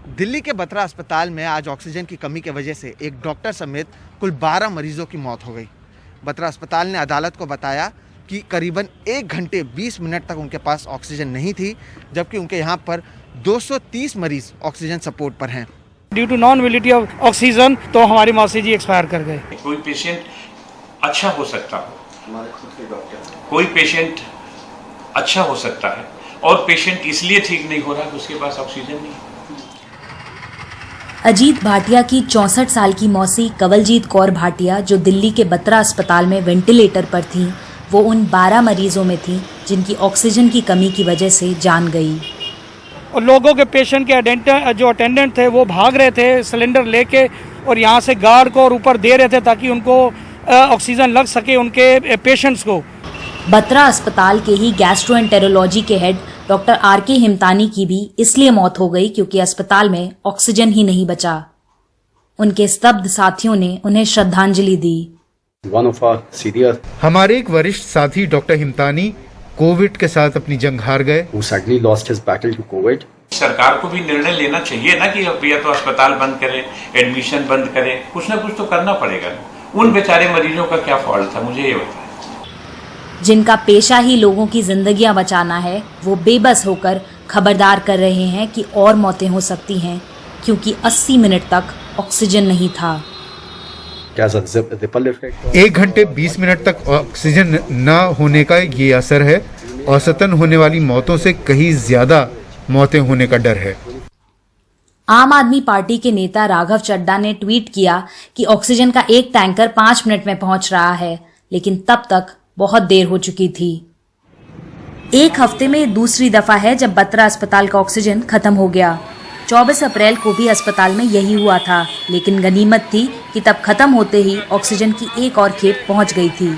दिल्ली के बत्रा अस्पताल में आज ऑक्सीजन की कमी की वजह से एक डॉक्टर समेत कुल 12 मरीजों की मौत हो गई। बत्रा अस्पताल ने अदालत को बताया कि करीबन 1 घंटे 20 मिनट तक उनके पास ऑक्सीजन नहीं थी, जबकि उनके यहाँ पर 230 मरीज ऑक्सीजन सपोर्ट पर हैं। Due to non availability of oxygen तो हमारी मौसी जी एक्सपायर कर गए। कोई पेशेंट अच्छा हो सकता हो, हमारे खुद के डॉक्टर, कोई पेशेंट अच्छा हो सकता है और पेशेंट इसलिए ठीक नहीं हो रहा कि उसके पास ऑक्सीजन नहीं। अजीत भाटिया की 64 साल की मौसी कंवलजीत कौर भाटिया, जो दिल्ली के बत्रा अस्पताल में वेंटिलेटर पर थीं, वो उन 12 मरीजों में थीं जिनकी ऑक्सीजन की कमी की वजह से जान गई। और लोगों के पेशेंट के जो अटेंडेंट थे वो भाग रहे थे सिलेंडर लेके और यहाँ से गार्ड को और ऊपर दे रहे थे ताकि उनको ऑक्सीजन लग सके उनके पेशेंट्स को। बत्रा अस्पताल के ही गैस्ट्रोएंटेरोलॉजी के हेड डॉक्टर आर.के. हिमतानी की भी इसलिए मौत हो गई क्योंकि अस्पताल में ऑक्सीजन ही नहीं बचा। उनके स्तब्ध साथियों ने उन्हें श्रद्धांजलि दी। हमारे एक वरिष्ठ साथी डॉक्टर हिमतानी कोविड के साथ अपनी जंग हार गए। सरकार को भी निर्णय लेना चाहिए ना कि अब या तो अस्पताल बंद करे, एडमिशन बंद करे, कुछ ना कुछ तो करना पड़ेगा। उन बेचारे मरीजों का क्या फॉल्ट था, मुझे ये बताएं। जिनका पेशा ही लोगों की जिंदगियां बचाना है, वो बेबस होकर खबरदार कर रहे हैं कि और मौतें हो सकती हैं क्योंकि 80 मिनट तक ऑक्सीजन नहीं था। 1 घंटे 20 मिनट तक ऑक्सीजन न होने का ये असर है। औसतन होने वाली मौतों से कहीं ज्यादा मौतें होने का डर है। आम आदमी पार्टी के नेता राघव चड्ढा ने ट्वीट किया कि ऑक्सीजन का एक टैंकर 5 मिनट में पहुंच रहा है, लेकिन तब तक बहुत देर हो चुकी थी। 1 हफ्ते में दूसरी दफा है जब बत्रा अस्पताल का ऑक्सीजन खत्म हो गया। 24 अप्रैल को भी अस्पताल में यही हुआ था, लेकिन गनीमत थी कि तब खत्म होते ही ऑक्सीजन की एक और खेप पहुंच गई थी।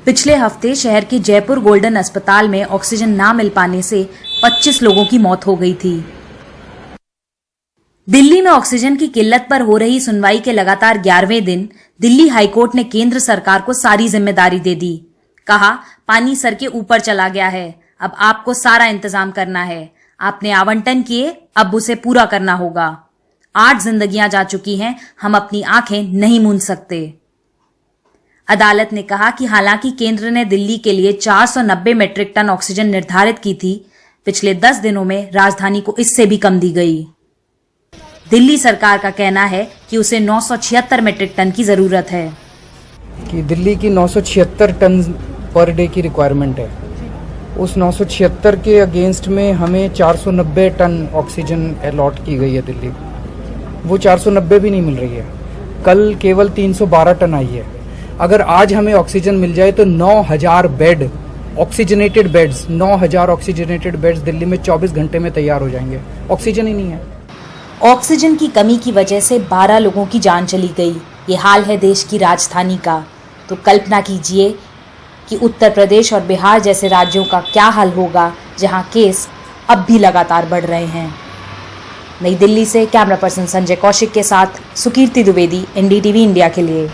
पिछले हफ्ते शहर के जयपुर गोल्डन अस्पताल में ऑक्सीजन ना मिल पाने से 25 लोगों की मौत हो गई थी। दिल्ली में ऑक्सीजन की किल्लत पर हो रही सुनवाई के लगातार 11वें दिन दिल्ली हाईकोर्ट ने केंद्र सरकार को सारी जिम्मेदारी दे दी। कहा, पानी सर के ऊपर चला गया है, अब आपको सारा इंतजाम करना है। आपने आवंटन किए, अब उसे पूरा करना होगा। 8 जिंदगियां जा चुकी हैं, हम अपनी आंखें नहीं मूंद सकते। अदालत ने कहा कि हालांकि केंद्र ने दिल्ली के लिए 490 मीट्रिक टन ऑक्सीजन निर्धारित की थी, पिछले 10 दिनों में राजधानी को इससे भी कम दी गई। दिल्ली सरकार का कहना है कि उसे 976 मीट्रिक टन की जरूरत है। कि दिल्ली की 976 टन पर डे की रिक्वायरमेंट है। उस 976 के अगेंस्ट में हमें 490 टन ऑक्सीजन अलॉट की गई है दिल्ली। वो 490 भी नहीं मिल रही है। कल केवल 312 टन आई है। अगर आज हमें ऑक्सीजन मिल जाए तो 9000 bed oxygenated beds 9000 oxygenated beds Delhi में 24 घंटे में तैयार हो जाएंगे। ऑक्सीजन ही नहीं है। ऑक्सीजन की कमी की वजह से 12 लोगों की जान चली गई। ये हाल है देश की राजधानी का। तो कल्पना कीजिए कि उत्तर प्रदेश और बिहार जैसे राज्यों का क्या हाल होगा, जहां केस अब भी लगातार बढ़ रहे हैं। नई दिल्ली से कैमरा पर्सन संजय कौशिक के साथ सुकीर्ति द्विवेदी, NDTV इंडिया के लिए।